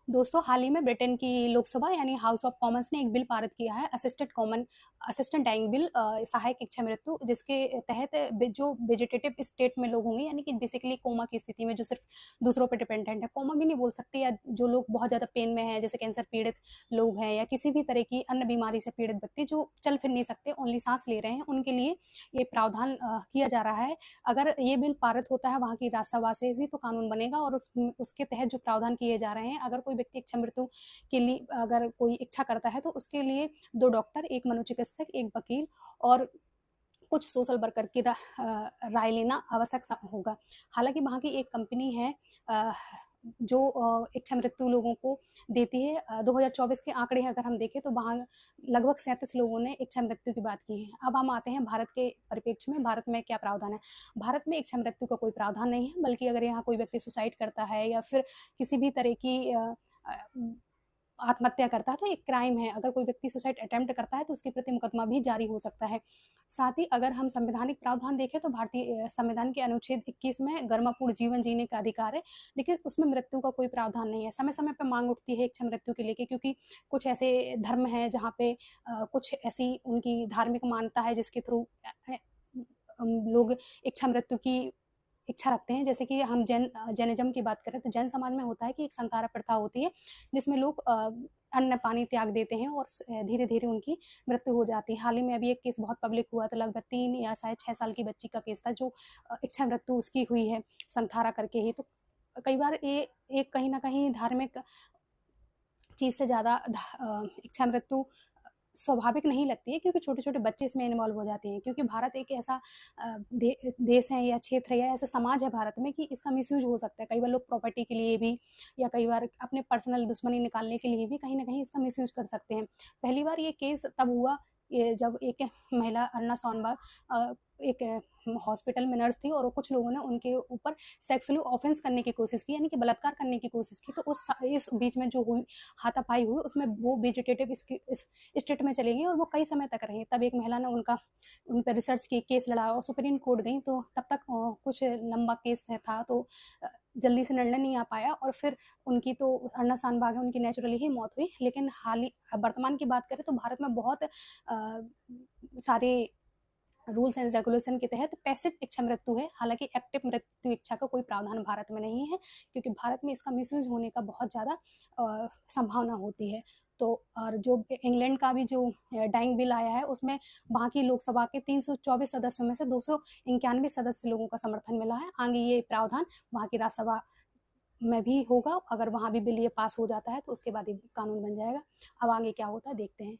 दोस्तों, हाल ही में ब्रिटेन की लोकसभा यानी हाउस ऑफ कॉमन्स ने एक बिल पारित किया है, असिस्टेंट डाइंग बिल, सहायक इच्छा मृत्यु, जिसके तहत जो वेजिटेटिव स्टेट में लोग होंगे, यानी कि बेसिकली कोमा की स्थिति में जो सिर्फ दूसरों पर डिपेंडेंट है, कोमा भी नहीं बोल सकते, या जो लोग बहुत ज़्यादा पेन में हैं, जैसे कैंसर पीड़ित लोग हैं या किसी भी तरह की अन्य बीमारी से पीड़ित व्यक्ति जो चल फिर नहीं सकते, ओनली सांस ले रहे हैं, उनके लिए ये प्रावधान किया जा रहा है। अगर ये बिल पारित होता है वहाँ की राज्यसभा से भी तो कानून बनेगा, और उसके तहत जो प्रावधान किए जा रहे हैं, अगर कोई व्यक्ति इच्छा मृत्यु के लिए अगर कोई इच्छा करता है तो उसके लिए 2 डॉक्टर, 1 मनोचिकित्सक, 1 वकील और कुछ सोशल वर्कर की राय लेना आवश्यक होगा। हालांकि वहाँ की एक कंपनी है जो इच्छा मृत्यु लोगों को देती है। 2024 के आंकड़े अगर हम देखें तो वहाँ लगभग 37 लोगों ने इच्छा मृत्यु की बात की है। अब हम आते हैं भारत के परिप्रेक्ष्य में, भारत में क्या प्रावधान है। भारत में इच्छा मृत्यु का कोई प्रावधान नहीं है, बल्कि अगर यहाँ कोई व्यक्ति सुसाइड करता है या फिर किसी भी तरह की आत्महत्या करता है तो एक क्राइम है। अगर कोई व्यक्ति सुसाइड अटेम्प्ट करता है तो उसके प्रति मुकदमा भी जारी हो सकता है। साथ ही अगर हम संवैधानिक प्रावधान देखें तो भारतीय संविधान के अनुच्छेद 21 में गर्मपूर्ण जीवन जीने का अधिकार है, लेकिन उसमें मृत्यु का कोई प्रावधान नहीं है। समय समय पर मांग उठती है इच्छा मृत्यु के लेके, क्योंकि कुछ ऐसे धर्म हैं जहाँ पे कुछ ऐसी उनकी धार्मिक मान्यता है जिसके थ्रू लोग इच्छा मृत्यु की इच्छा रखते हैं। जैसे कि हम जैनिज्म की बात करें तो जैन समाज में होता है कि एक संतारा प्रथा होती है जिसमें लोग अन्न पानी त्याग देते हैं और धीरे धीरे उनकी मृत्यु हो जाती है। हाल ही में अभी एक केस बहुत पब्लिक हुआ था, लगभग 3 या शायद 6 साल की बच्ची का केस था जो इच्छा मृत्यु उसकी हुई है संतारा करके ही। तो कई बार ये एक कहीं ना कहीं धार्मिक चीज़ से ज़्यादा इच्छा मृत्यु स्वाभाविक नहीं लगती है, क्योंकि छोटे छोटे बच्चे इसमें इन्वॉल्व हो जाते हैं। क्योंकि भारत एक ऐसा देश है या क्षेत्र है या ऐसा समाज है भारत में कि इसका मिसयूज हो सकता है। कई बार लोग प्रॉपर्टी के लिए भी या कई बार अपने पर्सनल दुश्मनी निकालने के लिए भी कहीं ना कहीं इसका मिसयूज कर सकते हैं। पहली बार ये केस तब हुआ ये जब एक महिला अर्ना सोनबाग एक हॉस्पिटल में नर्स थी और कुछ लोगों ने उनके ऊपर सेक्सुअली ऑफेंस करने की कोशिश की, यानी कि बलात्कार करने की कोशिश की। तो इस बीच में जो हुई हाथापाई हुई उसमें वो वेजिटेटिव स्टेट में चली गई और वो कई समय तक रही। तब एक महिला ने उन पर रिसर्च की, केस लड़ा और सुप्रीम कोर्ट गई, तो तब तक कुछ लंबा केस था तो जल्दी से निर्णय नहीं आ पाया और फिर उनकी तो अर्ना सोनबाग है उनकी नेचुरली ही मौत हुई। लेकिन हाल ही वर्तमान की बात करें तो भारत में बहुत सारे रूल्स एंड रेगुलेशन के तहत पैसिव इच्छा मृत्यु है। हालांकि एक्टिव मृत्यु इच्छा का कोई प्रावधान भारत में नहीं है, क्योंकि भारत में इसका मिसयूज होने का बहुत ज़्यादा संभावना होती है। तो और जो इंग्लैंड का भी जो डाइंग बिल आया है उसमें वहाँ की लोकसभा के 324 सदस्यों में से 291 सदस्य लोगों का समर्थन मिला है। आगे ये प्रावधान वहाँ की राज्यसभा में भी होगा। अगर वहाँ भी बिल ये पास हो जाता है तो उसके बाद ये कानून बन जाएगा। अब आगे क्या होता है देखते हैं।